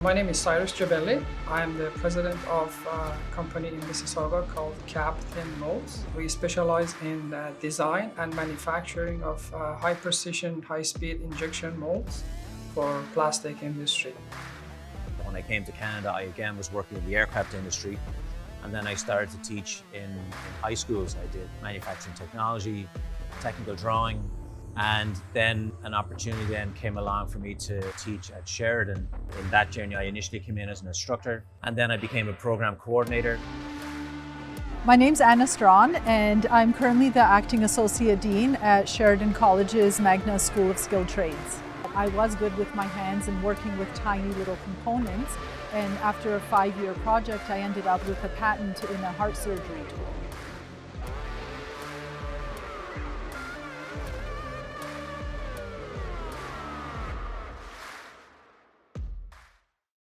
My name is Cyrus Jabelli. I am the president of a company in Mississauga called Cap Thin Molds. We specialize in design and manufacturing of high precision, high speed injection molds for plastic industry. When I came to Canada, I again was working in the aircraft industry, and then I started to teach in high schools. I did manufacturing technology, technical drawing, and then an opportunity then came along for me to teach at Sheridan. In that journey, I initially came in as an instructor, and then I became a program coordinator. My name's Anna Strawn, and I'm currently the Acting Associate Dean at Sheridan College's Magna School of Skilled Trades. I was good with my hands and working with tiny little components, and after a 5-year project, I ended up with a patent in a heart surgery tool.